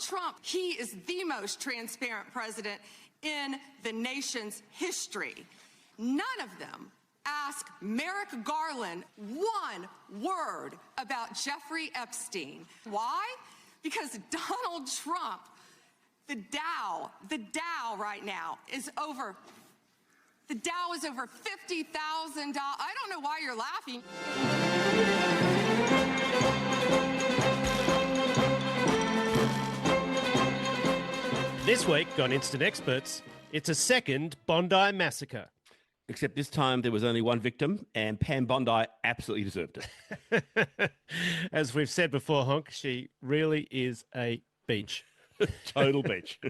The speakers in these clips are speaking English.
Donald Trump, he is the most transparent president in the nation's history. None of them ask Merrick Garland one word about Jeffrey Epstein. Why? Because Donald Trump, the Dow right now is over, the Dow is over $50,000. I don't know why you're laughing. This week on Instant Experts, it's a second Bondi massacre. Except this time there was only one victim, and Pam Bondi absolutely deserved it. As we've said before, Honk, she really is a beach. Total beach.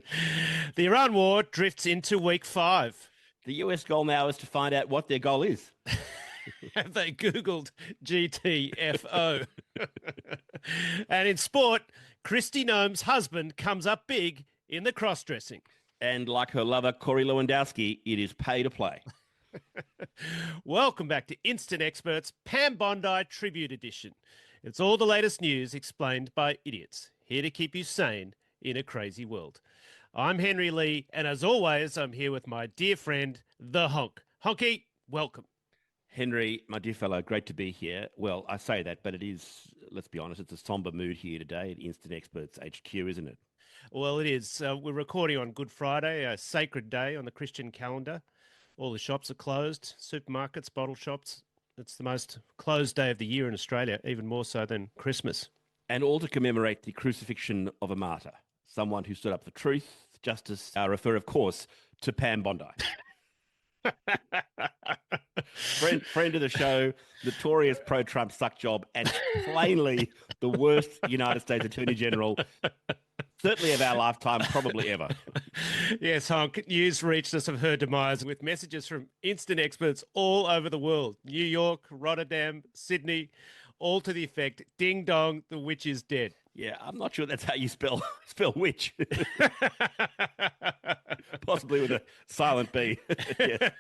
The Iran war drifts into week 5. The US goal now is to find out what their goal is. Have they Googled GTFO? And in sport, Kristi Noem's husband comes up big in the cross-dressing. And like her lover, Corey Lewandowski, it is pay to play. Welcome back to Instant Experts, Pam Bondi Tribute Edition. It's all the latest news explained by idiots, here to keep you sane in a crazy world. I'm Henry Lee, and as always, I'm here with my dear friend, the Honk. Honky, welcome. Henry, my dear fellow, great to be here. Well, I say that, but it is, let's be honest, it's a somber mood here today at Instant Experts HQ, isn't it? Well, it is. We're recording on Good Friday, a sacred day on the Christian calendar. All the shops are closed, supermarkets, bottle shops. It's the most closed day of the year in Australia, even more so than Christmas. And all to commemorate the crucifixion of a martyr, someone who stood up for truth, justice. I refer, of course, to Pam Bondi. friend of the show, notorious pro-Trump suck job, and plainly the worst United States Attorney-General, certainly of our lifetime, probably ever. Yes, Honk, news reached us of her demise with messages from instant experts all over the world. New York, Rotterdam, Sydney, all to the effect, ding dong, the witch is dead. Yeah, I'm not sure that's how you spell witch. Possibly with a silent B. Yes.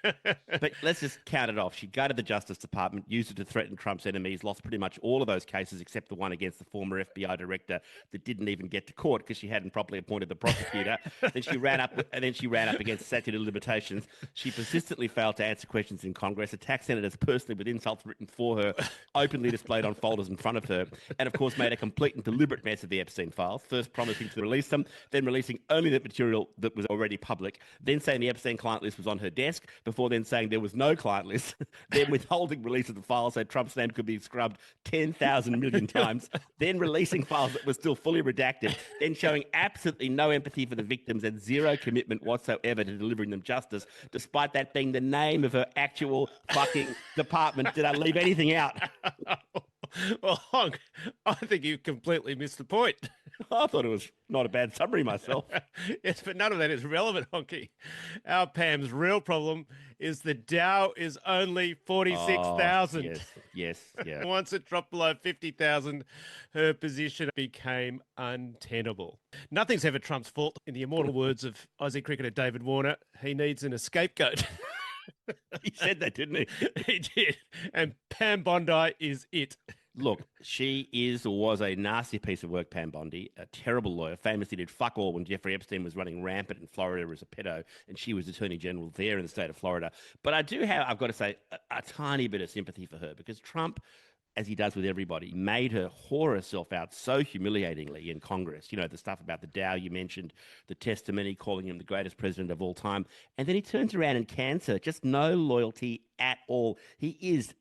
But let's just count it off. She gutted the Justice Department, used it to threaten Trump's enemies, lost pretty much all of those cases except the one against the former FBI director that didn't even get to court because she hadn't properly appointed the prosecutor. Then she ran up against statute of limitations. She persistently failed to answer questions in Congress, attacked senators personally with insults written for her, openly displayed on folders in front of her, and of course made a complete and deliberate mess of the Epstein Files, first promising to release them, then releasing only the material that was already public, then saying the Epstein client list was on her desk, before then saying there was no client list, then withholding release of the files so Trump's name could be scrubbed 10,000 million times, then releasing files that were still fully redacted, then showing absolutely no empathy for the victims and zero commitment whatsoever to delivering them justice, despite that being the name of her actual fucking department. Did I leave anything out? Well, Honk, I think you completely missed the point. I thought it was not a bad summary myself. Yes, but none of that is relevant, Honky. Our Pam's real problem is the Dow is only 46,000. Yes. Once it dropped below 50,000, her position became untenable. Nothing's ever Trump's fault. In the immortal words of Aussie cricketer David Warner, he needs an scapegoat. He said that, didn't he? He did. And Pam Bondi is it. Look, she is or was a nasty piece of work, Pam Bondi, a terrible lawyer, famously did fuck all when Jeffrey Epstein was running rampant in Florida as a pedo, and she was Attorney General there in the state of Florida. But I do have, I've got to say, a tiny bit of sympathy for her, because Trump, as he does with everybody, made her whore herself out so humiliatingly in Congress. You know, the stuff about the Dow you mentioned, the testimony calling him the greatest president of all time. And then he turns around and cans her. Just no loyalty at all. He is,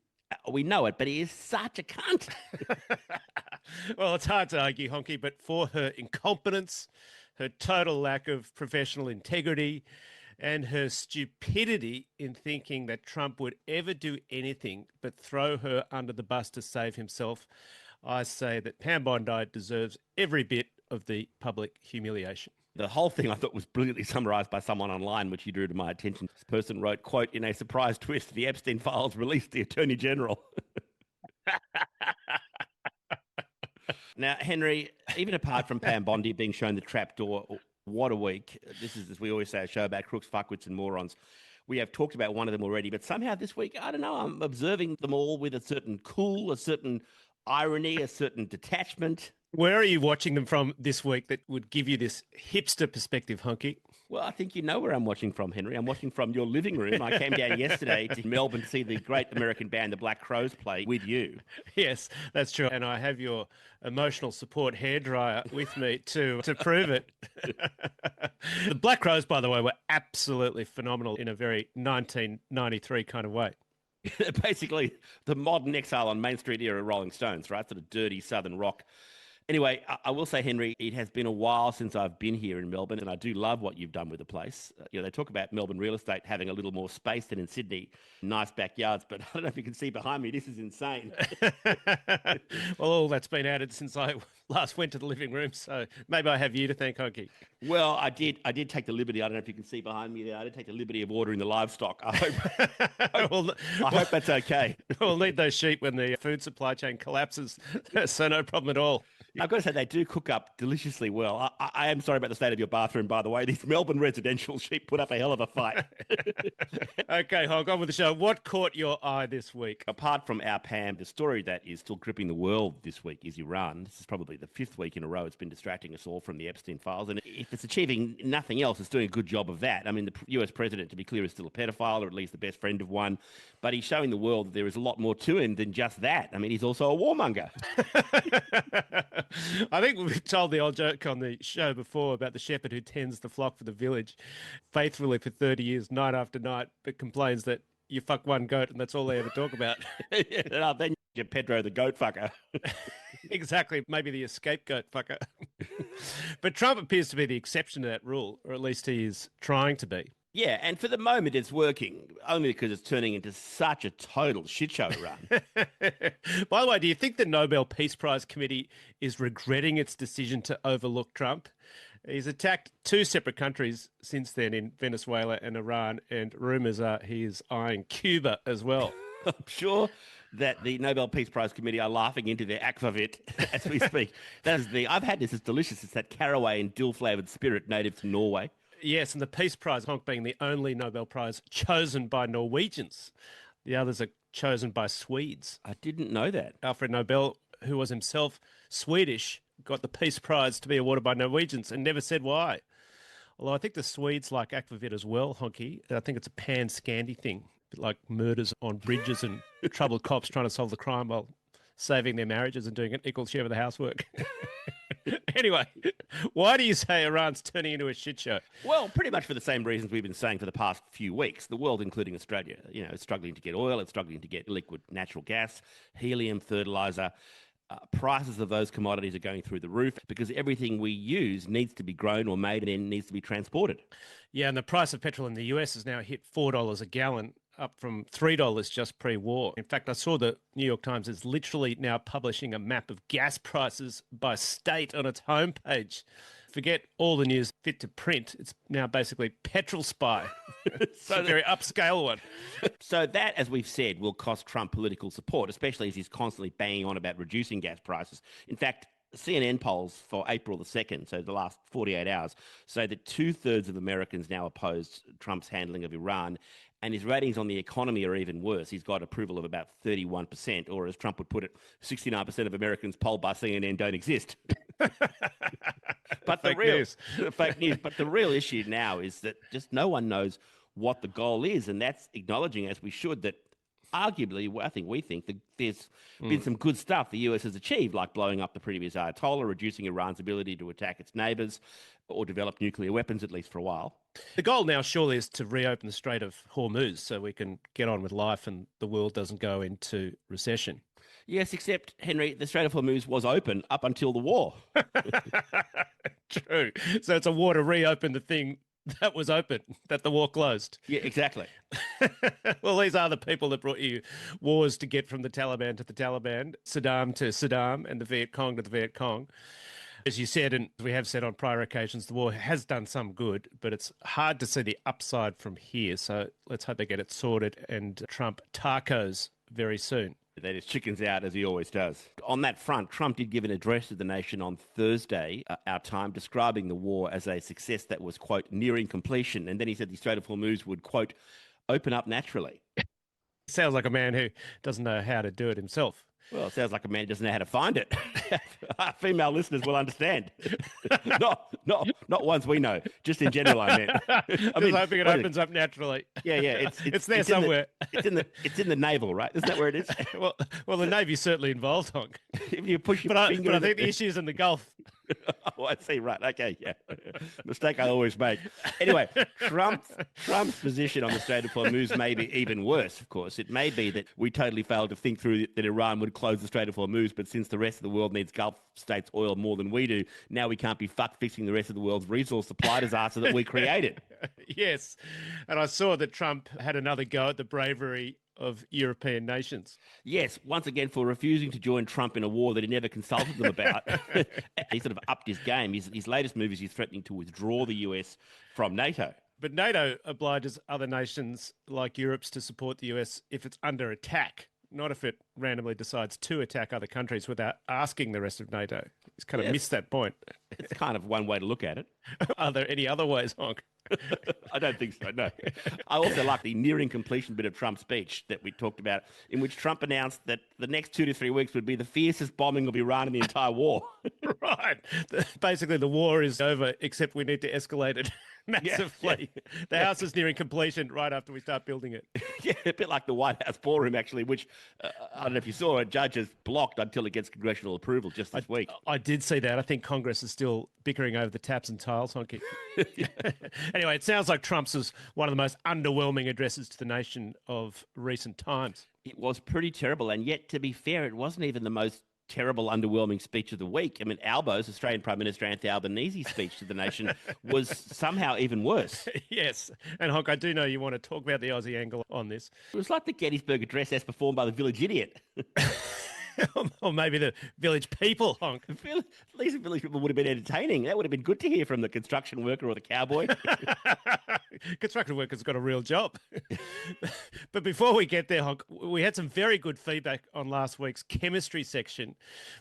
we know it, but he is such a cunt. Well, it's hard to argue, Honky, but for her incompetence, her total lack of professional integrity, and her stupidity in thinking that Trump would ever do anything but throw her under the bus to save himself, I say that Pam Bondi deserves every bit of the public humiliation. The whole thing I thought was brilliantly summarised by someone online, which he drew to my attention. This person wrote, quote, "In a surprise twist, the Epstein Files released the Attorney General." Now, Henry, even apart from Pam Bondi being shown the trapdoor, what a week. This is, as we always say, a show about crooks, fuckwits and morons. We have talked about one of them already, but somehow this week, I don't know, I'm observing them all with a certain cool, a certain irony, a certain detachment. Where are you watching them from this week that would give you this hipster perspective, Hunky? Well, I think you know where I'm watching from, Henry. I'm watching from your living room. I came down yesterday to Melbourne to see the great American band, the Black Crowes, play with you. Yes, that's true. And I have your emotional support hairdryer with me to prove it. The Black Crowes, by the way, were absolutely phenomenal in a very 1993 kind of way. Basically, the modern exile on Main Street era Rolling Stones, right? Sort of dirty southern rock. Anyway, I will say, Henry, it has been a while since I've been here in Melbourne, and I do love what you've done with the place. They talk about Melbourne real estate having a little more space than in Sydney, nice backyards, but I don't know if you can see behind me. This is insane. Well, all that's been added since I last went to the living room, so maybe I have you to thank, Hunky. Well, I did take the liberty. I don't know if you can see behind me there. I did take the liberty of ordering the livestock. I hope that's okay. We'll need those sheep when the food supply chain collapses, so no problem at all. I've got to say, they do cook up deliciously well. I am sorry about the state of your bathroom, by the way. These Melbourne residential sheep put up a hell of a fight. Okay, Honk, on with the show. What caught your eye this week? Apart from Our Pam, the story that is still gripping the world this week is Iran. This is probably the 5th week in a row it's been distracting us all from the Epstein Files. And if it's achieving nothing else, it's doing a good job of that. I mean, the US president, to be clear, is still a pedophile, or at least the best friend of one. But he's showing the world that there is a lot more to him than just that. I mean, he's also a warmonger. I think we've told the old joke on the show before about the shepherd who tends the flock for the village faithfully for 30 years, night after night, but complains that you fuck one goat and that's all they ever talk about. Then you're Pedro the goat fucker. Exactly. Maybe the scapegoat fucker. But Trump appears to be the exception to that rule, or at least he is trying to be. Yeah, and for the moment it's working, only because it's turning into such a total shit show run. By the way, do you think the Nobel Peace Prize Committee is regretting its decision to overlook Trump? He's attacked 2 separate countries since then in Venezuela and Iran, and rumours are he is eyeing Cuba as well. I'm sure that the Nobel Peace Prize Committee are laughing into their aquavit as we speak. I've had this, it's delicious. It's that caraway and dill-flavoured spirit native to Norway. Yes, and the Peace Prize, Honk, being the only Nobel Prize chosen by Norwegians. The others are chosen by Swedes. I didn't know that. Alfred Nobel, who was himself Swedish, got the Peace Prize to be awarded by Norwegians and never said why. Although I think the Swedes like aquavit as well, Honky. I think it's a pan-Scandi thing, like murders on bridges and troubled cops trying to solve the crime while saving their marriages and doing an equal share of the housework. Anyway, why do you say Iran's turning into a shit show? Well, pretty much for the same reasons we've been saying for the past few weeks. The world, including Australia, is struggling to get oil, it's struggling to get liquid natural gas, helium, fertilizer. Prices of those commodities are going through the roof because everything we use needs to be grown or made and then needs to be transported. Yeah, and the price of petrol in the US has now hit $4 a gallon, up from $3 just pre-war. In fact, I saw the New York Times is literally now publishing a map of gas prices by state on its homepage. Forget all the news fit to print. It's now basically Petrol Spy. It's a very upscale one. So that, as we've said, will cost Trump political support, especially as he's constantly banging on about reducing gas prices. In fact, CNN polls for April the 2nd, so the last 48 hours, say that 2/3 of Americans now oppose Trump's handling of Iran, and his ratings on the economy are even worse. He's got approval of about 31%, or as Trump would put it, 69% of Americans polled by CNN don't exist. But Fake news. Fake news. But the real issue now is that just no one knows what the goal is, and that's acknowledging, as we should, that arguably, we think that there's been some good stuff the US has achieved, like blowing up the previous Ayatollah, reducing Iran's ability to attack its neighbours or develop nuclear weapons, at least for a while. The goal now surely is to reopen the Strait of Hormuz so we can get on with life and the world doesn't go into recession. Yes, except, Henry, the Strait of Hormuz was open up until the war. True. So it's a war to reopen the thing that was open, that the war closed. Yeah, exactly. Well, these are the people that brought you wars to get from the Taliban to the Taliban, Saddam to Saddam, and the Viet Cong to the Viet Cong. As you said, and we have said on prior occasions, the war has done some good, but it's hard to see the upside from here. So let's hope they get it sorted and Trump tacos very soon. That is chickens out, as he always does. On that front, Trump did give an address to the nation on Thursday, our time, describing the war as a success that was, quote, nearing completion. And then he said the Strait of Hormuz would, quote, open up naturally. Sounds like a man who doesn't know how to do it himself. Well, it sounds like a man who doesn't know how to find it. Our female listeners will understand. not ones we know, just in general, I meant. Just hoping it opens up naturally. Yeah. It's there somewhere. It's in the navel, right? Isn't that where it is? well, the Navy's certainly involved, Honk. If you push your But finger I think the issue's in the Gulf. Oh, I see. Right. Okay. Yeah. Mistake I always make. Anyway, Trump's position on the Strait of Hormuz may be even worse, of course. It may be that we totally failed to think through that Iran would close the Strait of Hormuz, but since the rest of the world needs Gulf states oil more than we do, now we can't be fixing the rest of the world's resource supply disaster that we created. Yes. And I saw that Trump had another go at the bravery of European nations. Yes, once again for refusing to join Trump in a war that he never consulted them about. He sort of upped his game. His latest move is he's threatening to withdraw the US from NATO. But NATO obliges other nations like Europe's to support the US if it's under attack, not if it randomly decides to attack other countries without asking the rest of NATO. He's kind of missed that point. It's kind of one way to look at it. Are there any other ways, Honk? I don't think so, no. I also like the nearing completion bit of Trump's speech that we talked about, in which Trump announced that the next 2 to 3 weeks would be the fiercest bombing of Iran in the entire war. Right. Basically, the war is over, except we need to escalate it massively. Yeah. The house is nearing completion right after we start building it. Yeah, a bit like the White House ballroom, actually, which, I don't know if you saw, a judge has blocked until it gets congressional approval just this week. I did see that. I think Congress is still bickering over the taps and tiles, Honky. Anyway, it sounds like Trump's was one of the most underwhelming addresses to the nation of recent times. It was pretty terrible, and yet, to be fair, it wasn't even the most terrible, underwhelming speech of the week. I mean, Albo's, Australian Prime Minister Anthony Albanese's speech to the nation was somehow even worse. Yes, and Honk, I do know you want to talk about the Aussie angle on this. It was like the Gettysburg Address as performed by the village idiot. Or maybe the village people, Honk. At least the village people would have been entertaining. That would have been good to hear from the construction worker or the cowboy. Construction worker's got a real job. But before we get there, Honk, we had some very good feedback on last week's chemistry section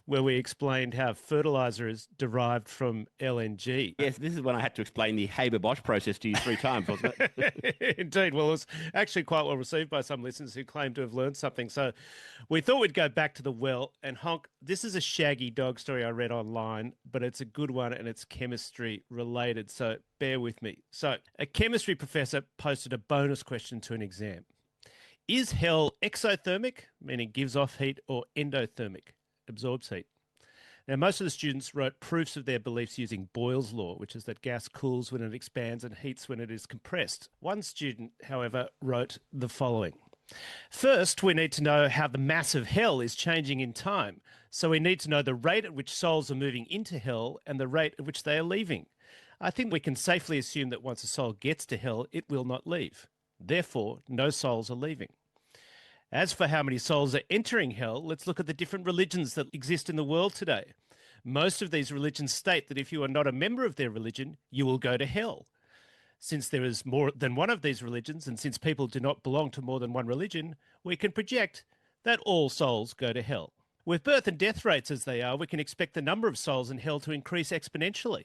where we explained how fertiliser is derived from LNG. Yes, this is when I had to explain the Haber-Bosch process to you 3 times, wasn't it? Indeed. Well, it was actually quite well received by some listeners who claimed to have learned something. So we thought we'd go back to the well. And Honk, this is a shaggy dog story I read online, but it's a good one and it's chemistry related. So bear with me. So a chemistry professor posted a bonus question to an exam. Is hell exothermic, meaning gives off heat, or endothermic, absorbs heat? Now, most of the students wrote proofs of their beliefs using Boyle's law, which is that gas cools when it expands and heats when it is compressed. One student, however, wrote the following. First, we need to know how the mass of hell is changing in time. So we need to know the rate at which souls are moving into hell and the rate at which they are leaving. I think we can safely assume that once a soul gets to hell, it will not leave. Therefore, no souls are leaving. As for how many souls are entering hell, let's look at the different religions that exist in the world today. Most of these religions state that if you are not a member of their religion, you will go to hell. Since there is more than one of these religions, and since people do not belong to more than one religion, we can project that all souls go to hell. With birth and death rates as they are, we can expect the number of souls in hell to increase exponentially.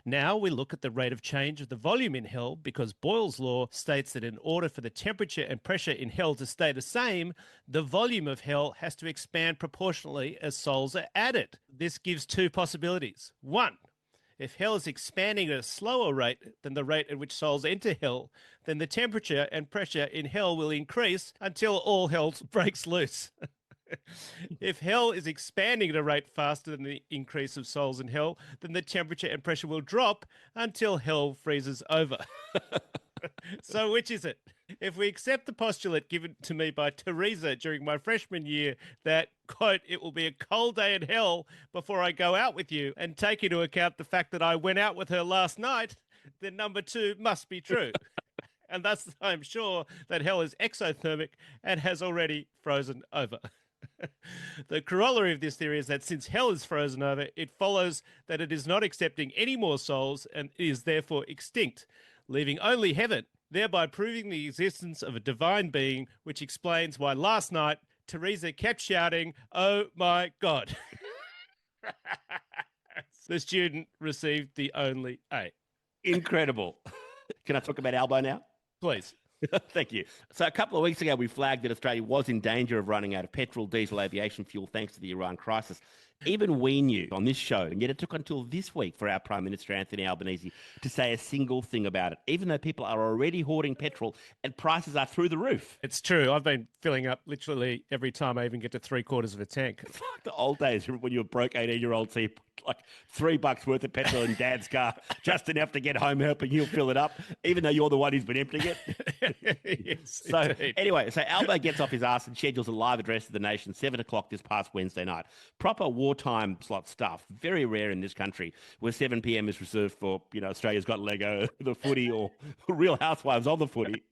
Now we look at the rate of change of the volume in hell because Boyle's law states that in order for the temperature and pressure in hell to stay the same, the volume of hell has to expand proportionally as souls are added. This gives 2 possibilities. 1. If hell is expanding at a slower rate than the rate at which souls enter hell, then the temperature and pressure in hell will increase until all hell breaks loose. If hell is expanding at a rate faster than the increase of souls in hell, then the temperature and pressure will drop until hell freezes over. So which is it? If we accept the postulate given to me by Teresa during my freshman year that, quote, it will be a cold day in hell before I go out with you, and take into account the fact that I went out with her last night, then number 2 must be true. And thus I'm sure that hell is exothermic and has already frozen over. The corollary of this theory is that since hell is frozen over, it follows that it is not accepting any more souls and is therefore extinct, leaving only heaven, thereby proving the existence of a divine being, which explains why last night Teresa kept shouting, "Oh my God." The student received the only A. Incredible. Can I talk about Albo now? Please. Thank you. So a couple of weeks ago, we flagged that Australia was in danger of running out of petrol, diesel, aviation fuel thanks to the Iran crisis. Even we knew on this show, and yet it took until this week for our Prime Minister, Anthony Albanese, to say a single thing about it, even though people are already hoarding petrol and prices are through the roof. It's true. I've been filling up literally every time I even get to 3/4 of a tank. It's like the old days when you were broke 18-year-old, so you put like $3 worth of petrol in Dad's car, just enough to get home helping you fill it up, even though you're the one who's been emptying it. Yes, So indeed. anyway, so Albo gets off his ass and schedules a live address to the nation, 7 o'clock this past Wednesday night. Proper wartime slot stuff. Very rare in this country, where 7 p.m. is reserved for, Australia's Got Lego, the footy, or Real Housewives of the footy.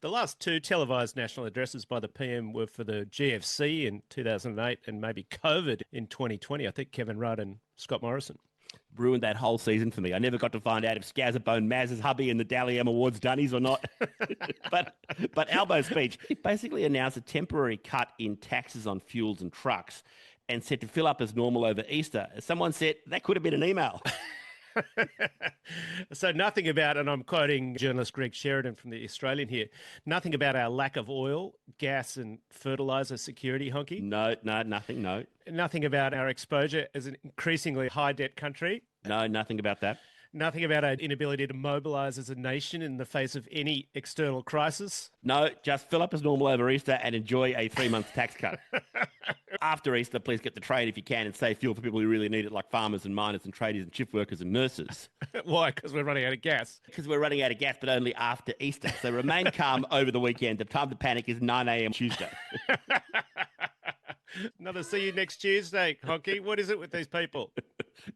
The last two televised national addresses by the PM were for the GFC in 2008 and maybe COVID in 2020. I think Kevin Rudd and Scott Morrison. Ruined that whole season for me. I never got to find out if Scazzabone Maz's hubby in the Dally M Awards dunnies or not. but Albo's speech basically announced a temporary cut in taxes on fuels and trucks and said to fill up as normal over Easter. As someone said, that could have been an email. So nothing about, and I'm quoting journalist Greg Sheridan from The Australian here, nothing about our lack of oil, gas and fertiliser security, Honky. No, nothing, no. Nothing about our exposure as an increasingly high debt country. No, nothing about that. Nothing about our inability to mobilise as a nation in the face of any external crisis. No, just fill up as normal over Easter and enjoy a 3-month tax cut. After Easter, please get the trade if you can and save fuel for people who really need it, like farmers and miners and tradies and shift workers and nurses. Why? Because we're running out of gas. Because we're running out of gas, but only after Easter. So remain calm over the weekend. The time to panic is 9 a.m. Tuesday. Another see you next Tuesday, Honky. What is it with these people?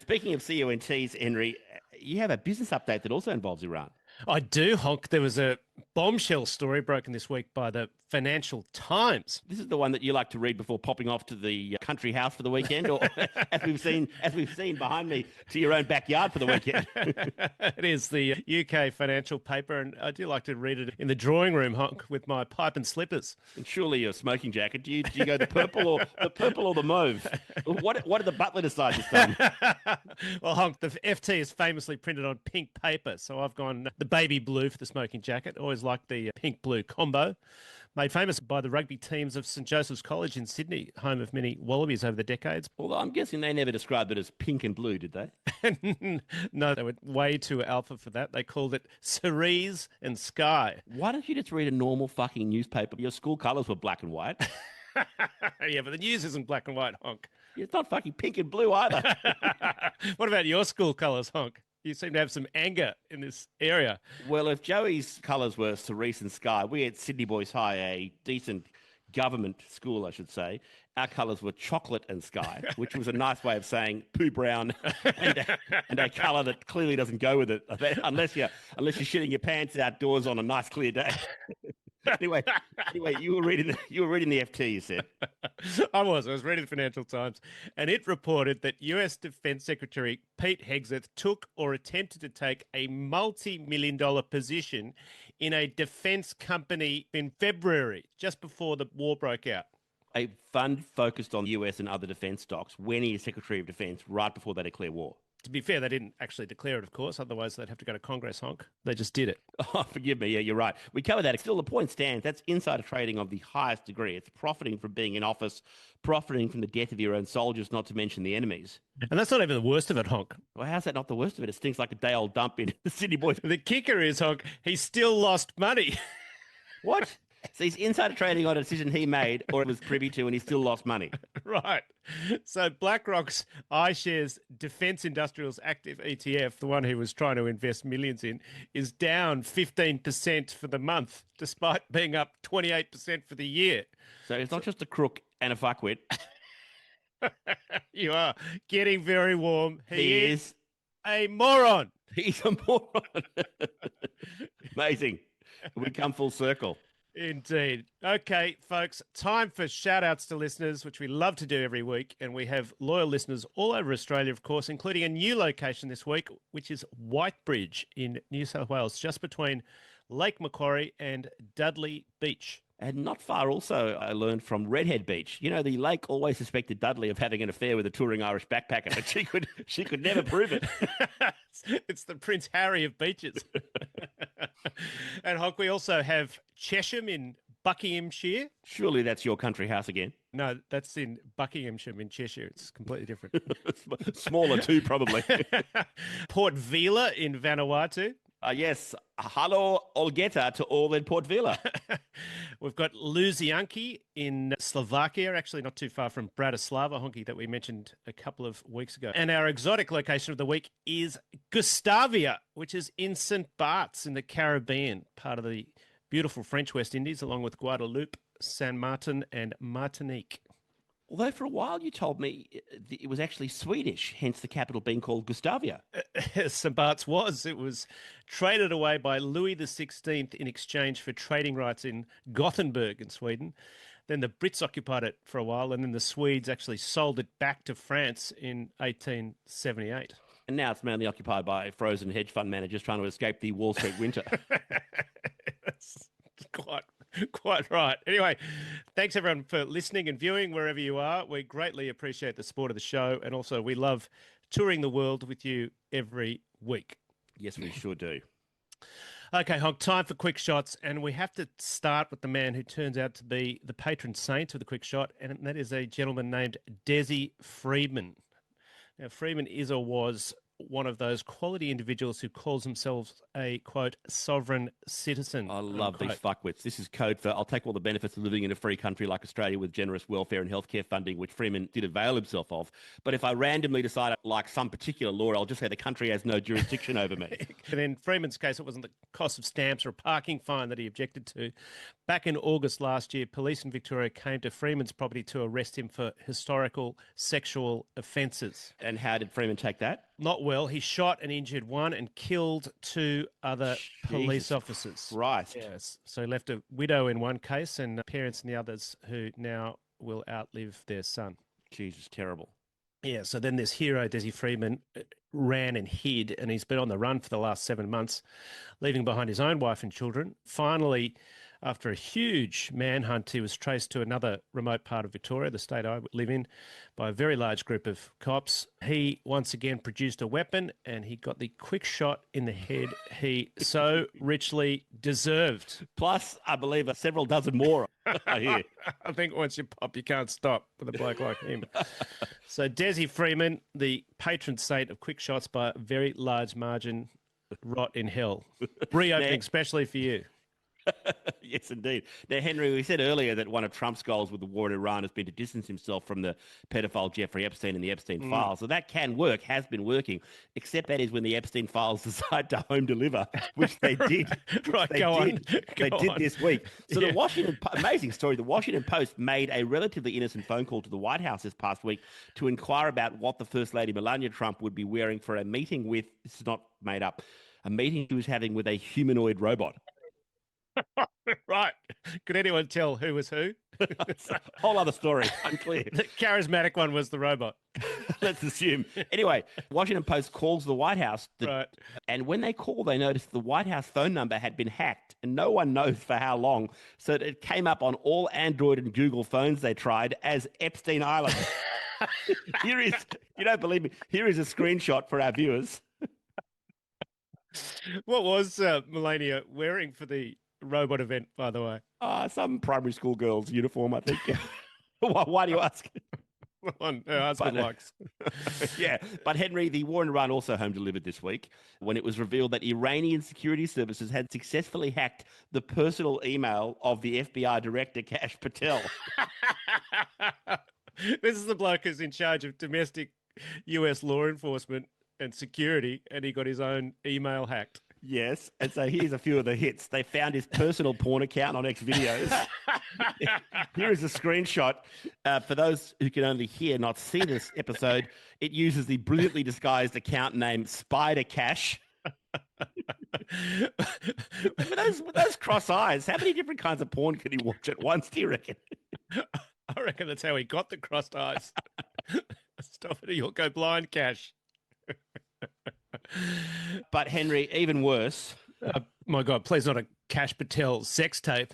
Speaking of CUNTs, Henry, you have a business update that also involves Iran. I do, Honk. There was a bombshell story broken this week by the Financial Times. This is the one that you like to read before popping off to the country house for the weekend, or as we've seen behind me, to your own backyard for the weekend. It is the UK financial paper, and I do like to read it in the drawing room, Honk, with my pipe and slippers. And surely your smoking jacket. Do you go the purple or the mauve? What did the butler decide this time? Well, Honk, the FT is famously printed on pink paper, so I've gone the baby blue for the smoking jacket. Always liked the pink-blue combo. Made famous by the rugby teams of St Joseph's College in Sydney, home of many Wallabies over the decades. Although I'm guessing they never described it as pink and blue, did they? No, they were way too alpha for that. They called it cerise and sky. Why don't you just read a normal fucking newspaper? Your school colours were black and white. Yeah, but the news isn't black and white, Honk. It's not fucking pink and blue either. What about your school colours, Honk? You seem to have some anger in this area. Well, if Joey's colours were cerise and sky, we at Sydney Boys High, a decent government school, I should say, our colours were chocolate and sky, which was a nice way of saying poo brown and a colour that clearly doesn't go with it, unless you're shitting your pants outdoors on a nice clear day. Anyway, you were reading the FT, you said. I was reading the Financial Times, and it reported that US Defense Secretary Pete Hegseth took or attempted to take a multi-million-dollar position in a defense company in February, just before the war broke out. A fund focused on US and other defense stocks when he is Secretary of Defense, right before they declare war. To be fair, they didn't actually declare it, of course. Otherwise, they'd have to go to Congress, Honk. They just did it. Oh, forgive me. Yeah, you're right. We covered that. Still, the point stands. That's insider trading of the highest degree. It's profiting from being in office, profiting from the death of your own soldiers, not to mention the enemies. And that's not even the worst of it, Honk. Well, how's that not the worst of it? It stinks like a day-old dump in the Sydney Boys. The kicker is, Honk, he still lost money. What? So he's insider trading on a decision he made or it was privy to and he still lost money. Right. So BlackRock's iShares Defence Industrials Active ETF, the one he was trying to invest millions in, is down 15% for the month, despite being up 28% for the year. So it's not just a crook and a fuckwit. You are getting very warm. He is a moron. He's a moron. Amazing. We come full circle. Indeed. Okay, folks, time for shout-outs to listeners, which we love to do every week. And we have loyal listeners all over Australia, of course, including a new location this week, which is Whitebridge in New South Wales, just between Lake Macquarie and Dudley Beach. And not far also, I learned from Redhead Beach. You know, the lake always suspected Dudley of having an affair with a touring Irish backpacker, but she could never prove it. It's the Prince Harry of beaches. And Honk, we also have Chesham in Buckinghamshire. Surely that's your country house again. No, that's in Buckinghamshire in Cheshire. It's completely different. Smaller too, probably. Port Vila in Vanuatu. Yes. Hello, Olgeta to all in Port Vila. We've got Luzianki in Slovakia, actually not too far from Bratislava, Honky, that we mentioned a couple of weeks ago. And our exotic location of the week is Gustavia, which is in St. Bart's in the Caribbean, part of the beautiful French West Indies, along with Guadeloupe, San Martin, and Martinique. Although for a while you told me it was actually Swedish, hence the capital being called Gustavia. St. Bart's was. It was traded away by Louis XVI in exchange for trading rights in Gothenburg in Sweden. Then the Brits occupied it for a while, and then the Swedes actually sold it back to France in 1878. And now it's mainly occupied by frozen hedge fund managers trying to escape the Wall Street winter. That's quite right. Anyway, thanks everyone for listening and viewing wherever you are. We greatly appreciate the support of the show, and also we love touring the world with you every week. Yes, we sure do. Okay, Honk, time for quick shots, and we have to start with the man who turns out to be the patron saint of the quick shot, and that is a gentleman named Desi Freedman. Now, Freedman is or was one of those quality individuals who calls themselves a, quote, sovereign citizen. I love unquote. these fuckwits. This is code for I'll take all the benefits of living in a free country like Australia with generous welfare and healthcare funding, which Freeman did avail himself of. But if I randomly decide I like some particular law, I'll just say the country has no jurisdiction over me. And in Freeman's case, it wasn't the cost of stamps or a parking fine that he objected to. Back in August last year, police in Victoria came to Freeman's property to arrest him for historical sexual offences. And how did Freeman take that? Not well. He shot and injured one and killed two other police officers. Right. Yes. So he left a widow in one case and parents in the others who now will outlive their son. Jesus, terrible. Yeah, so then this hero, Desi Freedman, ran and hid, and he's been on the run for the last 7 months, leaving behind his own wife and children. Finally, after a huge manhunt, he was traced to another remote part of Victoria, the state I live in, by a very large group of cops. He once again produced a weapon, and he got the quick shot in the head he so richly deserved. Plus, I believe, several dozen more, I hear. I think once you pop, you can't stop with a bloke like him. So Desi Freeman, the patron saint of quick shots by a very large margin, rot in hell. Reopening especially for you. Yes, indeed. Now, Henry, we said earlier that one of Trump's goals with the war in Iran has been to distance himself from the pedophile Jeffrey Epstein and the Epstein Files. So that can work, has been working, except that is when the Epstein Files decide to home deliver, which they did. Right, they go did. on. They Go did on. this week. So Yeah. the Washington, amazing story, the Washington Post made a relatively innocent phone call to the White House this past week to inquire about what the First Lady Melania Trump would be wearing for a meeting with, this is not made up, a meeting she was having with a humanoid robot. Right. Could anyone tell who was who? It's a whole other story. Unclear. The charismatic one was the robot. Let's assume. Anyway, Washington Post calls the White House. Right. And when they call, they noticed the White House phone number had been hacked, and no one knows for how long. So it came up on all Android and Google phones they tried as Epstein Island. Here is, you don't believe me, here is a screenshot for our viewers. What was Melania wearing for the robot event, by the way? Some primary school girl's uniform, I think. Why do you ask? On her husband likes. Yeah, but Henry, the war in Iran also home delivered this week when it was revealed that Iranian security services had successfully hacked the personal email of the FBI director, Kash Patel. This is the bloke who's in charge of domestic US law enforcement and security, and he got his own email hacked. Yes, and so here's a few of the hits. They found his personal porn account on Xvideos. Here is a screenshot. For those who can only hear, not see this episode, it uses the brilliantly disguised account name Spider Cash. with those cross eyes, how many different kinds of porn can he watch at once, do you reckon? I reckon that's how he got the crossed eyes. Stop it or you'll go blind, Cash. But Henry, even worse. My God, please not a Kash Patel sex tape.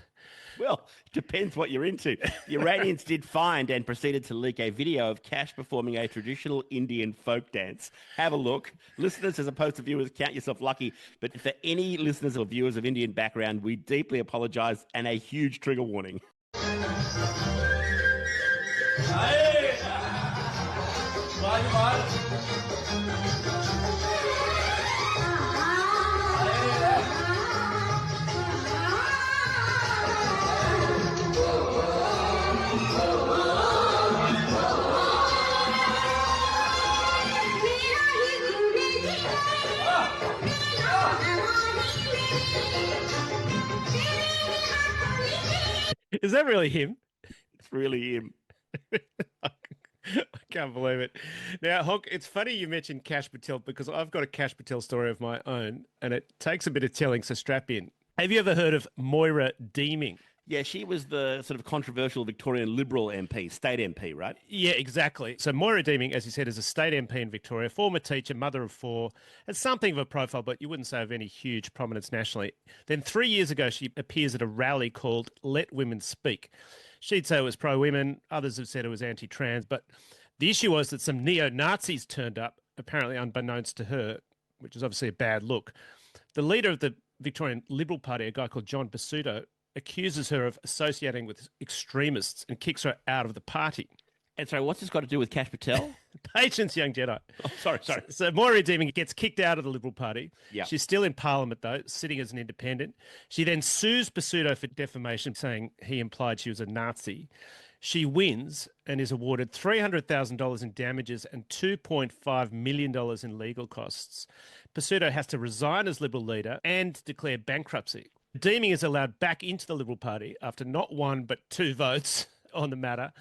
Well, depends what you're into. The Iranians did find and proceeded to leak a video of Cash performing a traditional Indian folk dance. Have a look. Listeners, as opposed to viewers, count yourself lucky. But for any listeners or viewers of Indian background, we deeply apologise and a huge trigger warning. Is that really him? It's really him. I can't believe it. Now, Honk, it's funny you mentioned Kash Patel because I've got a Kash Patel story of my own and it takes a bit of telling, so strap in. Have you ever heard of Moira Deeming? Yeah, she was the sort of controversial Victorian Liberal MP, state MP, right? Yeah, exactly. So Moira Deeming, as you said, is a state MP in Victoria, former teacher, mother of four, has something of a profile, but you wouldn't say of any huge prominence nationally. Then 3 years ago, she appears at a rally called Let Women Speak. She'd say it was pro-women, others have said it was anti-trans, but the issue was that some neo-Nazis turned up, apparently unbeknownst to her, which is obviously a bad look. The leader of the Victorian Liberal Party, a guy called John Basuto, accuses her of associating with extremists and kicks her out of the party. And so what's this got to do with Kash Patel? Patience, young Jedi. Oh, sorry. So Moira Deeming gets kicked out of the Liberal Party. Yeah. She's still in Parliament, though, sitting as an independent. She then sues Basuto for defamation, saying he implied she was a Nazi. She wins and is awarded $300,000 in damages and $2.5 million in legal costs. Basuto has to resign as Liberal leader and declare bankruptcy. Deeming is allowed back into the Liberal Party after not one but two votes on the matter.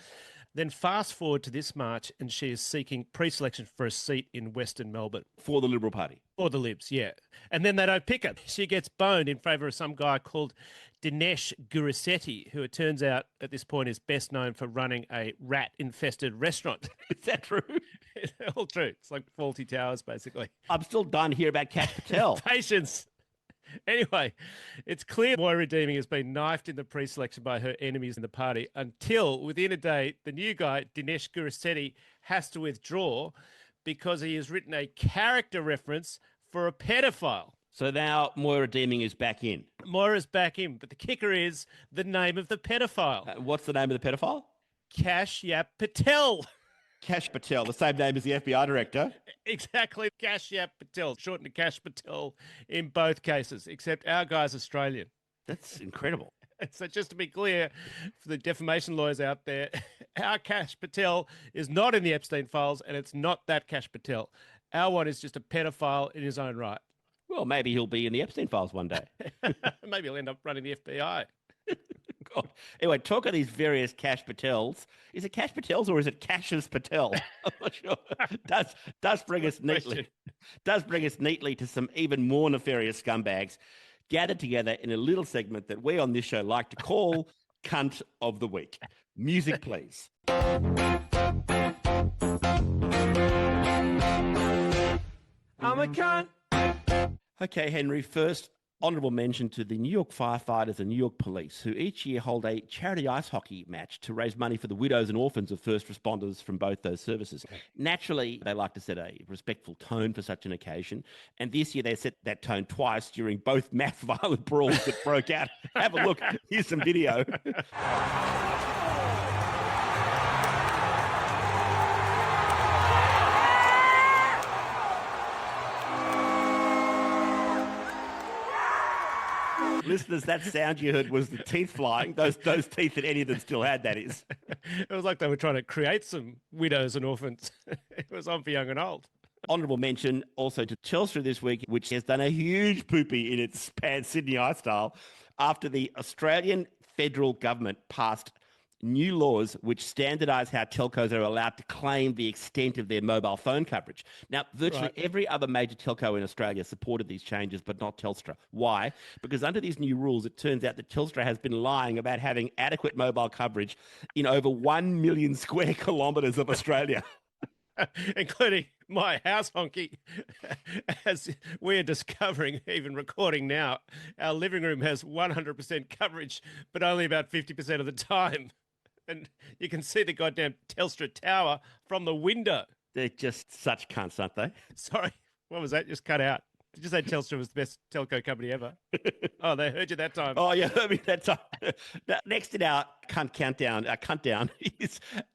Then fast forward to this March and she is seeking pre-selection for a seat in Western Melbourne. For the Liberal Party? For the Libs, yeah. And then they don't pick her. She gets boned in favour of some guy called Dinesh Gurisetti, who it turns out at this point is best known for running a rat-infested restaurant. Is that true? It's all true. It's like Faulty Towers, basically. I'm still dying to hear about Kash Patel. Patience. Anyway, it's clear Moira Deeming has been knifed in the pre-selection by her enemies in the party until, within a day, the new guy, Dinesh Gurisetti, has to withdraw because he has written a character reference for a pedophile. So now Moira Deeming is back in. Moira's back in, but the kicker is the name of the pedophile. What's the name of the pedophile? Kash Yap Patel. Kash Patel, the same name as the FBI director. Exactly. Kash Yap Patel, shortened to Kash Patel in both cases, except our guy's Australian. That's incredible. So just to be clear, for the defamation lawyers out there, our Kash Patel is not in the Epstein Files and it's not that Kash Patel. Our one is just a pedophile in his own right. Well, maybe he'll be in the Epstein Files one day. Maybe he'll end up running the FBI. God. Anyway, talk of these various Kash Patels. Is it Kash Patels or is it Kash's Patel? I'm not sure. Does bring us neatly to some even more nefarious scumbags gathered together in a little segment that we on this show like to call Cunt of the Week. Music, please. I'm a cunt. Okay, Henry, first, honourable mention to the New York firefighters and New York police, who each year hold a charity ice hockey match to raise money for the widows and orphans of first responders from both those services. Naturally, they like to set a respectful tone for such an occasion, and this year they set that tone twice during both mass violent brawls that broke out. Have a look. Here's some video. Listeners, that sound you heard was the teeth flying. Those teeth that any of them still had, that is. It was like they were trying to create some widows and orphans. It was on for young and old. Honourable mention also to Telstra this week, which has done a huge poopy in its pan-Sydney iStyle after the Australian federal government passed new laws which standardise how telcos are allowed to claim the extent of their mobile phone coverage. Now, virtually every other major telco in Australia supported these changes, but not Telstra. Why? Because under these new rules, it turns out that Telstra has been lying about having adequate mobile coverage in over 1 million square kilometres of Australia. including my house, Honky. As we're discovering, even recording now, our living room has 100% coverage, but only about 50% of the time. And you can see the goddamn Telstra tower from the window. They're just such cunts, aren't they? Sorry, what was that? Just cut out. Did you say Telstra was the best telco company ever? Oh, they heard you that time. Oh, yeah, I mean, that's next in our cunt countdown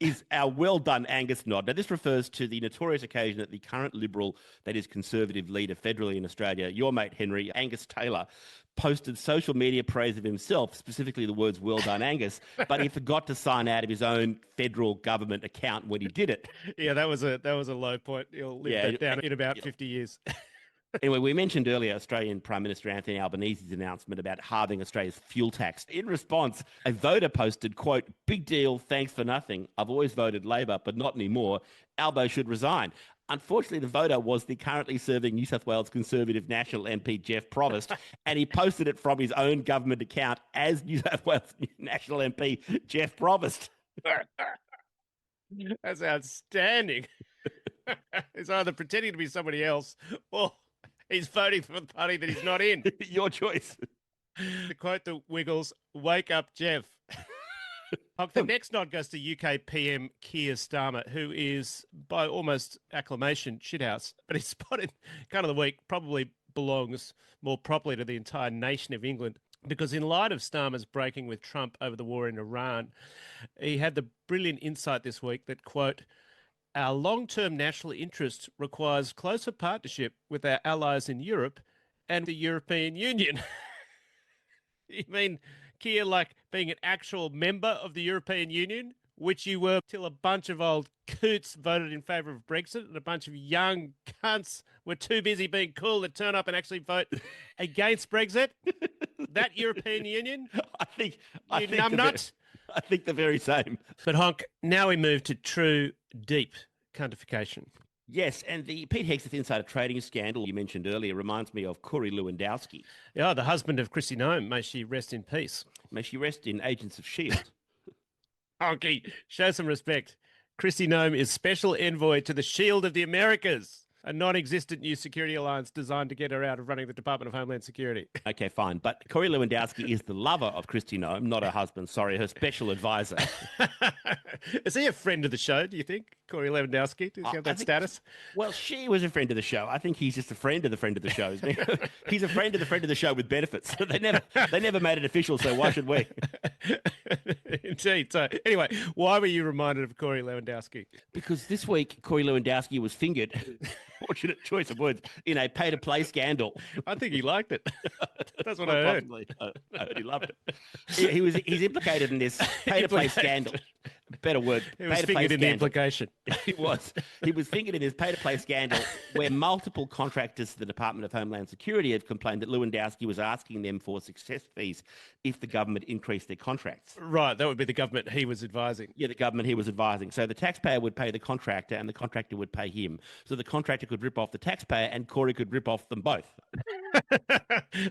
is our well done Angus nod. Now, this refers to the notorious occasion that the current Liberal, that is Conservative leader federally in Australia, your mate Henry, Angus Taylor, posted social media praise of himself, specifically the words "well done, Angus," but he forgot to sign out of his own federal government account when he did it. Yeah, that was a low point. He'll live that down in about 50 years. Anyway, we mentioned earlier Australian Prime Minister Anthony Albanese's announcement about halving Australia's fuel tax. In response, a voter posted, quote, "Big deal, thanks for nothing. I've always voted Labor, but not anymore. Albo should resign." Unfortunately, the voter was the currently serving New South Wales Conservative National MP Jeff Provost, and he posted it from his own government account as New South Wales National MP Jeff Provost. That's outstanding. He's either pretending to be somebody else or he's voting for the party that he's not in. Your choice. To quote the Wiggles, "Wake up, Jeff." The next nod goes to UK PM Keir Starmer, who is, by almost acclamation, shithouse. But his spotted cunt of the week probably belongs more properly to the entire nation of England, because in light of Starmer's breaking with Trump over the war in Iran, he had the brilliant insight this week that, quote, "Our long-term national interest requires closer partnership with our allies in Europe and the European Union." You mean, Keir, like being an actual member of the European Union, which you were till a bunch of old coots voted in favour of Brexit and a bunch of young cunts were too busy being cool to turn up and actually vote against Brexit? That European Union? I think numbnut? I think the very same. But Honk, now we move to true, deep cuntification. Yes, and the Pete Hegseth insider trading scandal you mentioned earlier reminds me of Corey Lewandowski. Yeah, the husband of Chrissy Nome. May she rest in peace. May she rest in Agents of S.H.I.E.L.D. Honky, show some respect. Chrissy Nome is special envoy to the Shield of the Americas, a non-existent new security alliance designed to get her out of running the Department of Homeland Security. Okay, fine. But Corey Lewandowski is the lover of Chrissy Nome, not her husband. Sorry, her special advisor. Is he a friend of the show, do you think? Corey Lewandowski? Does he have that status? Well, she was a friend of the show. I think he's just a friend of the show. He's a friend of the show with benefits. They never made it official, so why should we? Indeed. So anyway, why were you reminded of Corey Lewandowski? Because this week, Corey Lewandowski was fingered, fortunate choice of words, in a pay-to-play scandal. I think he liked it. That's what I heard. I heard he loved it. He's implicated in this pay-to-play scandal. Better word. He was fingered in the implication. He was fingered in his pay-to-play scandal, where multiple contractors to the Department of Homeland Security have complained that Lewandowski was asking them for success fees if the government increased their contracts. Right, that would be the government he was advising. Yeah, the government he was advising. So the taxpayer would pay the contractor and the contractor would pay him. So the contractor could rip off the taxpayer and Corey could rip off them both.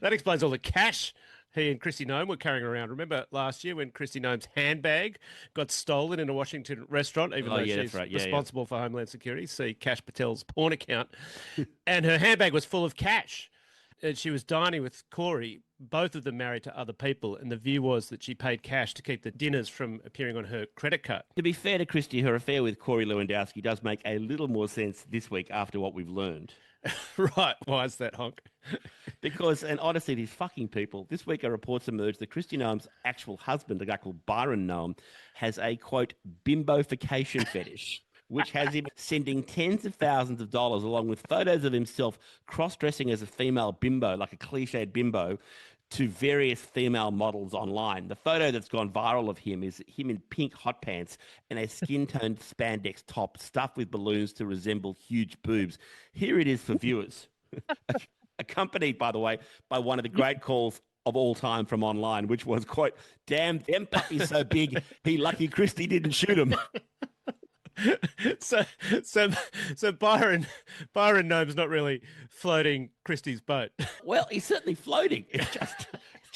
That explains all the cash he and Chrissy Nome were carrying around. Remember last year when Chrissy Nome's handbag got stolen in a Washington restaurant, even though she's responsible for Homeland Security, see Cash Patel's porn account, and her handbag was full of cash. And she was dining with Corey, both of them married to other people, and the view was that she paid cash to keep the dinners from appearing on her credit card. To be fair to Christy, her affair with Corey Lewandowski does make a little more sense this week after what we've learned. Right. Why is that, Honk? Because, and honestly, these fucking people, this week a reports emerged that Christy Nome's actual husband, a guy called Byron Nome, has a, quote, bimbofication fetish, which has him sending tens of thousands of dollars along with photos of himself cross-dressing as a female bimbo, like a cliched bimbo, to various female models online. The photo that's gone viral of him is him in pink hot pants and a skin-toned spandex top stuffed with balloons to resemble huge boobs. Here it is for viewers. Accompanied, by the way, by one of the great calls of all time from online, which was, quote, "Damn, them puppies so big, he lucky Christy didn't shoot him." So Byron Nome's not really floating Christie's boat. Well, he's certainly floating. It's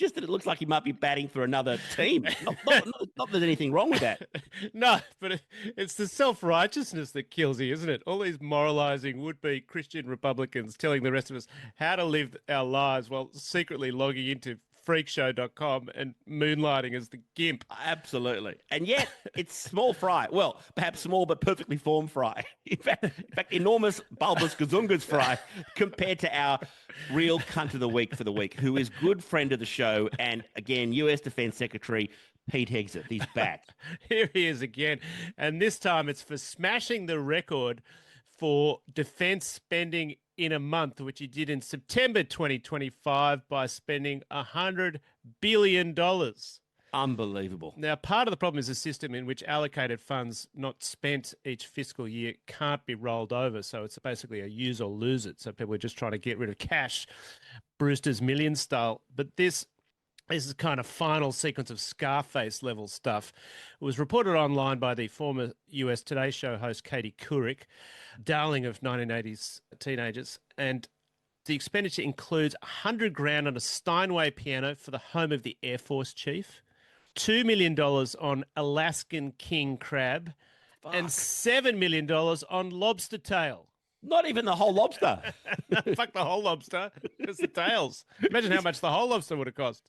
just that it looks like he might be batting for another team. Not that there's anything wrong with that. No, but it's the self-righteousness that kills you, isn't it? All these moralizing would-be Christian Republicans telling the rest of us how to live our lives while secretly logging into freakshow.com and moonlighting as the gimp. Absolutely. And yet it's small fry. Well, perhaps small but perfectly formed fry. In fact, enormous bulbous gazungas fry compared to our real cunt of the week for the week, who is good friend of the show and, again, US Defense Secretary Pete Hegseth. He's back. Here he is again. And this time it's for smashing the record for defense spending in a month, which he did in September 2025 by spending $100 billion. Unbelievable. Now, part of the problem is a system in which allocated funds not spent each fiscal year can't be rolled over. So it's basically a use or lose it. So people are just trying to get rid of cash, Brewster's Millions style. But this is kind of final sequence of Scarface level stuff. It was reported online by the former US Today Show host Katie Couric, darling of 1980s teenagers. And the expenditure includes $100,000 on a Steinway piano for the home of the Air Force chief, $2 million on Alaskan king crab, and $7 million on lobster tail. Not even the whole lobster. Fuck the whole lobster. It's the tails. Imagine how much the whole lobster would have cost.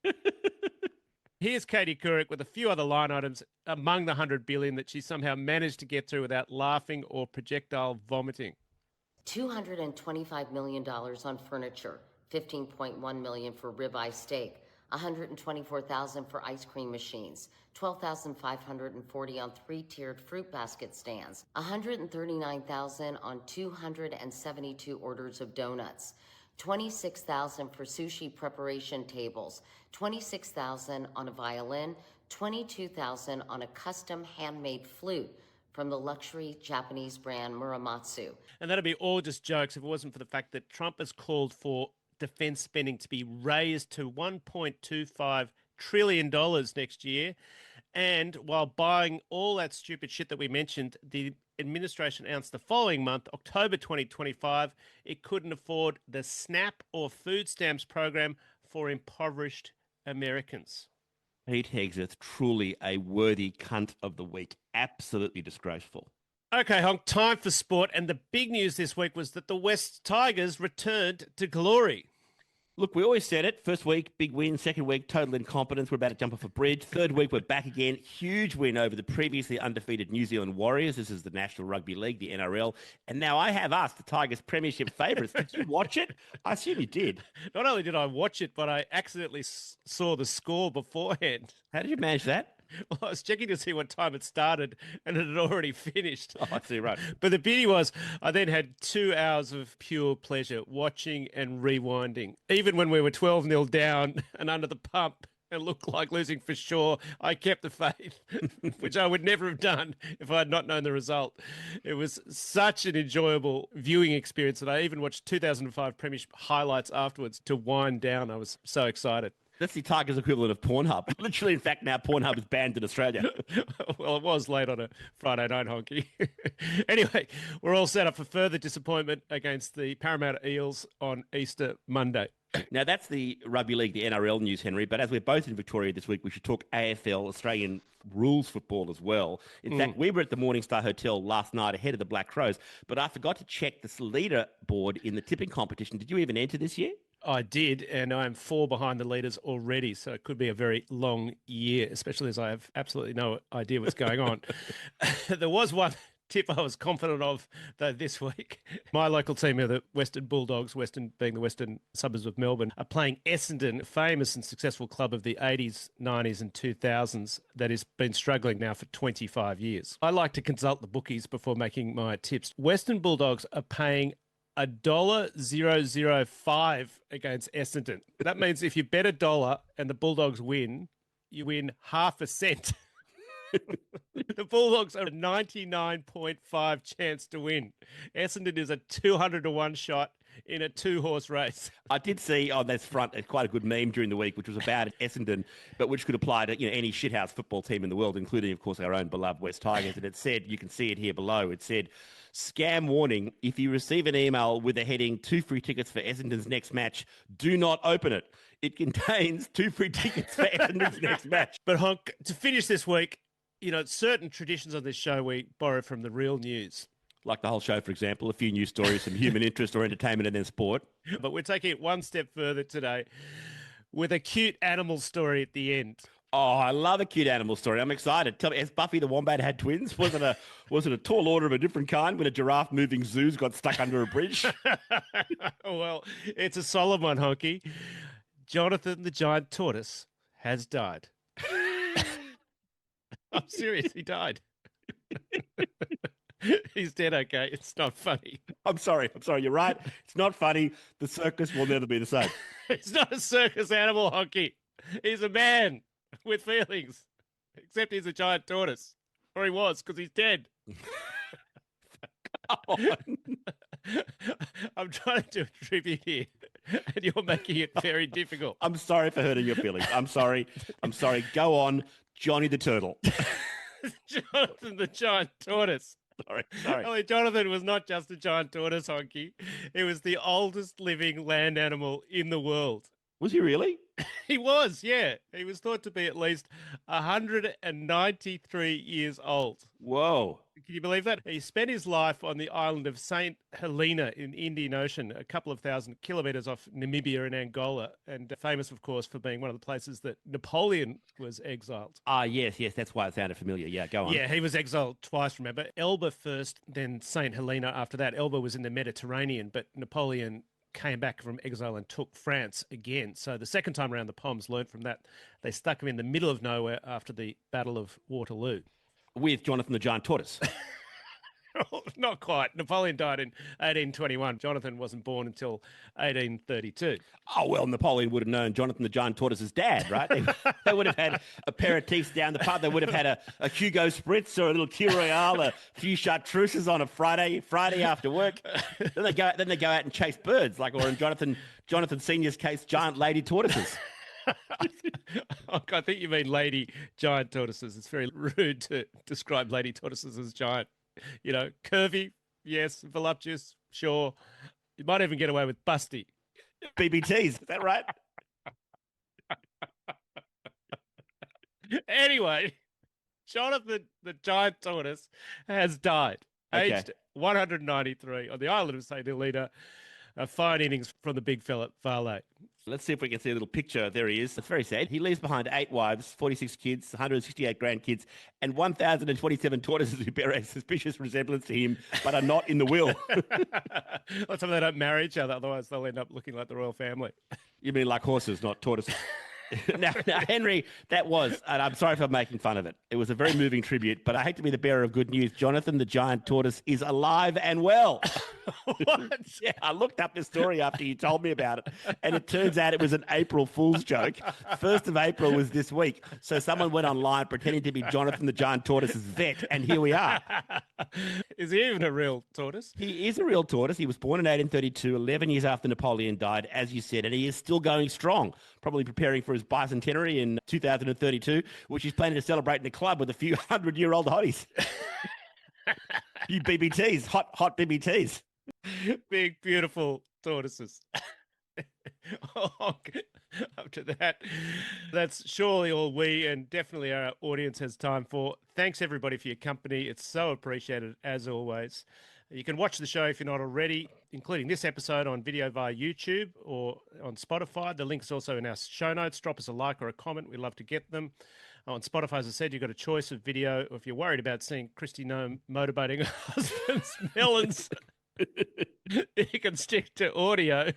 Here's Katie Couric with a few other line items among the $100 billion that she somehow managed to get through without laughing or projectile vomiting. $225 million on furniture, $15.1 million for ribeye steak, $124,000 for ice cream machines, $12,540 on three-tiered fruit basket stands, $139,000 on 272 orders of donuts, $26,000 for sushi preparation tables, $26,000 on a violin, $22,000 on a custom handmade flute from the luxury Japanese brand Muramatsu. And that'd be all just jokes if it wasn't for the fact that Trump has called for defense spending to be raised to $1.25 trillion next year. And while buying all that stupid shit that we mentioned, the administration announced the following month, October 2025, it couldn't afford the SNAP or food stamps program for impoverished Americans. Pete Hegseth, truly a worthy cunt of the week. Absolutely disgraceful. Okay, Honk, time for sport. And the big news this week was that the West Tigers returned to glory. Look, we always said it. First week, big win. Second week, total incompetence. We're about to jump off a bridge. Third week, we're back again. Huge win over the previously undefeated New Zealand Warriors. This is the National Rugby League, the NRL. And now I have us, the Tigers' premiership favourites. Did you watch it? I assume you did. Not only did I watch it, but I accidentally saw the score beforehand. How did you manage that? Well, I was checking to see what time it started, and it had already finished. Oh, I see, right. But the beauty was I then had 2 hours of pure pleasure watching and rewinding. Even when we were 12-0 down and under the pump and looked like losing for sure, I kept the faith, which I would never have done if I had not known the result. It was such an enjoyable viewing experience that I even watched 2005 Premiership highlights afterwards to wind down. I was so excited. That's the Tigers equivalent of Pornhub. Literally, in fact, now Pornhub is banned in Australia. Well, it was late on a Friday night, Honky. Anyway, we're all set up for further disappointment against the Parramatta Eels on Easter Monday. Now, that's the Rugby League, the NRL news, Henry. But as we're both in Victoria this week, we should talk AFL, Australian rules football as well. In fact, we were at the Morningstar Hotel last night ahead of the Black Crows, but I forgot to check this leaderboard in the tipping competition. Did you even enter this year? I did, and I'm 4 behind the leaders already, so it could be a very long year, especially as I have absolutely no idea what's going on. There was one tip I was confident of, though, this week. My local team are the Western Bulldogs, Western being the western suburbs of Melbourne, are playing Essendon, a famous and successful club of the 80s, 90s and 2000s that has been struggling now for 25 years. I like to consult the bookies before making my tips. Western Bulldogs are paying $1.005 against Essendon. That means if you bet $1 and the Bulldogs win, you win half a cent. The Bulldogs are a 99.5 chance to win. Essendon is a 200 to 1 shot. in a 2-horse race. I did see on this front quite a good meme during the week, which was about Essendon, but which could apply to any shithouse football team in the world, including, of course, our own beloved West Tigers. And it said, you can see it here below, it said, scam warning, if you receive an email with the heading 2 free tickets for Essendon's next match, do not open it. It contains 2 free tickets for Essendon's next match. But Honk, to finish this week, certain traditions on this show we borrow from the real news. Like the whole show, for example, a few news stories, some human interest or entertainment and then sport. But we're taking it one step further today with a cute animal story at the end. Oh, I love a cute animal story. I'm excited. Tell me, has Buffy the Wombat had twins? Was it a tall order of a different kind when a giraffe moving zoos got stuck under a bridge? Well, it's a solemn one, Honky. Jonathan the giant tortoise has died. I'm serious, he died. He's dead, okay? It's not funny. I'm sorry. You're right. It's not funny. The circus will never be the same. It's not a circus animal, Honky. He's a man with feelings. Except he's a giant tortoise. Or he was, because he's dead. Come on. I'm trying to do a tribute here, and you're making it very difficult. I'm sorry for hurting your feelings. I'm sorry. Go on, Johnny the Turtle. Jonathan the giant tortoise. Sorry. Oh, Jonathan was not just a giant tortoise, Honky. He was the oldest living land animal in the world. Was he really? He was, yeah. He was thought to be at least 193 years old. Whoa. Can you believe that? He spent his life on the island of St. Helena in the Indian Ocean, a couple of thousand kilometres off Namibia and Angola, and famous, of course, for being one of the places that Napoleon was exiled. Ah, yes, that's why it sounded familiar. Yeah, go on. Yeah, he was exiled twice, remember? Elba first, then St. Helena after that. Elba was in the Mediterranean, but Napoleon came back from exile and took France again. So the second time around, the Poms learnt from that. They stuck him in the middle of nowhere after the Battle of Waterloo. With Jonathan the Giant Tortoise. Not quite. Napoleon died in 1821. Jonathan wasn't born until 1832. Oh, well, Napoleon would have known Jonathan the Giant Tortoise's dad, right? They would have had aperitifs down the pub. They would have had a Hugo Spritz or a little Key Royale, a few chartreuses on a Friday after work. Then they go out and chase birds, or in Jonathan Senior's case, giant lady tortoises. I think you mean lady giant tortoises. It's very rude to describe lady tortoises as giant. Curvy, yes. Voluptuous, sure. You might even get away with busty. BBTs, is that right? Anyway, Jonathan the giant tortoise has died, aged 193, on the island of St. Helena. A fine innings from the big fella, Varley. Let's see if we can see a little picture. There he is. It's very sad. He leaves behind 8 wives, 46 kids, 168 grandkids, and 1,027 tortoises who bear a suspicious resemblance to him, but are not in the will. Well, some of them don't marry each other, otherwise they'll end up looking like the royal family. You mean like horses, not tortoises? Now, Henry, that was, and I'm sorry for making fun of it. It was a very moving tribute, but I hate to be the bearer of good news. Jonathan the Giant Tortoise is alive and well. What? Yeah, I looked up the story after you told me about it, and it turns out it was an April Fool's joke. 1st of April was this week, so someone went online pretending to be Jonathan the Giant Tortoise's vet, and here we are. Is he even a real tortoise? He is a real tortoise. He was born in 1832, 11 years after Napoleon died, as you said, and he is still going strong, probably preparing for his bicentenary in 2032, which he's planning to celebrate in a club with a few 100-year-old hotties. You BBTs, hot BBTs. Big, beautiful tortoises. After that, that's surely all we and definitely our audience has time for. Thanks, everybody, for your company. It's so appreciated, as always. You can watch the show if you're not already, including this episode on video via YouTube or on Spotify. The link's also in our show notes. Drop us a like or a comment. We'd love to get them. On Spotify, as I said, you've got a choice of video. Or if you're worried about seeing Christy Nome motorboating her husband's melons, you can stick to audio.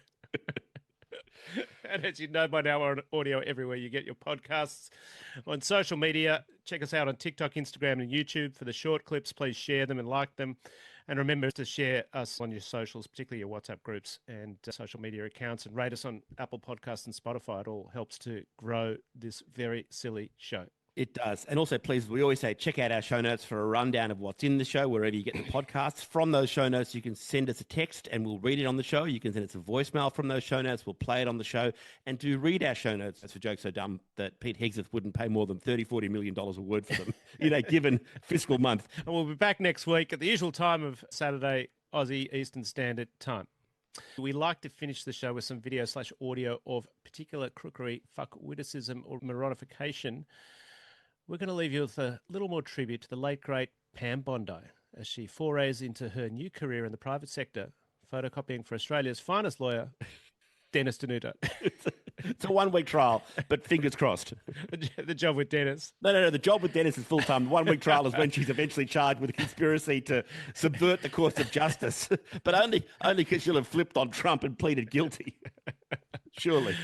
And as you know by now, we're on audio everywhere you get your podcasts. On social media, check us out on TikTok, Instagram, and YouTube for the short clips. Please share them and like them. And remember to share us on your socials, particularly your WhatsApp groups and social media accounts, and rate us on Apple Podcasts and Spotify. It all helps to grow this very silly show. It does. And also, please, we always say check out our show notes for a rundown of what's in the show, wherever you get the podcasts. From those show notes, you can send us a text and we'll read it on the show. You can send us a voicemail from those show notes. We'll play it on the show. And to read our show notes, that's for jokes so dumb that Pete Hegseth wouldn't pay more than $30-40 million a word for them in a given fiscal month. And we'll be back next week at the usual time of Saturday, Aussie Eastern Standard Time. We like to finish the show with some video/audio of particular crookery, fuck-witticism or moronification. We're going to leave you with a little more tribute to the late, great Pam Bondi as she forays into her new career in the private sector, photocopying for Australia's finest lawyer, Dennis Denuto. It's a one-week trial, but fingers crossed. The job with Dennis. No. The job with Dennis is full-time. The one-week trial is when she's eventually charged with a conspiracy to subvert the course of justice, but only because she'll have flipped on Trump and pleaded guilty. Surely.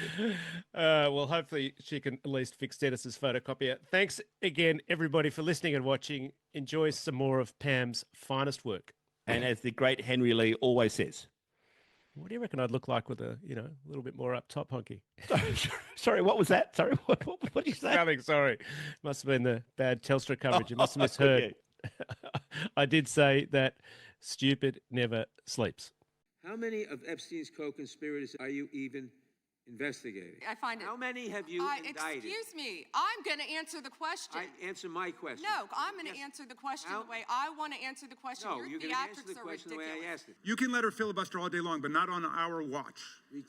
Well, hopefully she can at least fix Dennis's photocopier. Thanks again, everybody, for listening and watching. Enjoy some more of Pam's finest work. And as the great Henry Lee always says, what do you reckon I'd look like with a little bit more up top, Honky? Sorry, what was that? Sorry, what did you say? Coming, sorry. Must have been the bad Telstra coverage. You must have misheard. I did say that stupid never sleeps. How many of Epstein's co-conspirators are you even investigating? I find it. How many have you indicted? Excuse me. I'm going to answer the question. Answer my question. No, I'm going to answer the question the way I want to answer the question. No, Your you're going to answer the theatrics are question the way ridiculous. I asked it. You can let her filibuster all day long, but not on our watch.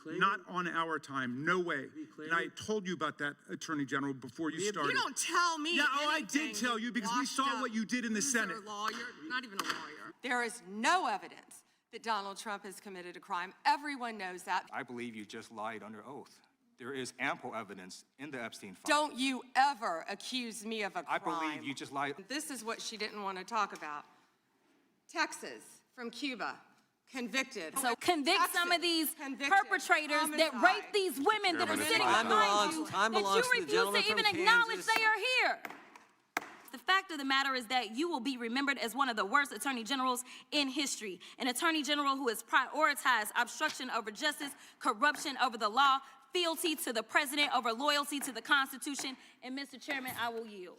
Not on our time. No way. And I told you about that, Attorney General, before you started. You don't tell me. Yeah, I did tell you because we saw what you did in the Senate. Lawyer, not even a lawyer. There is no evidence that Donald Trump has committed a crime. Everyone knows that. I believe you just lied under oath. There is ample evidence in the Epstein Files. Don't you ever accuse me of a crime. I believe you just lied. This is what she didn't want to talk about. Texas, from Cuba, convicted. So convict some of these perpetrators that rape these women that are sitting behind you, that you refuse to even acknowledge they are here. The fact of the matter is that you will be remembered as one of the worst attorney generals in history. An attorney general who has prioritized obstruction over justice, corruption over the law, fealty to the president over loyalty to the Constitution. And Mr. Chairman, I will yield.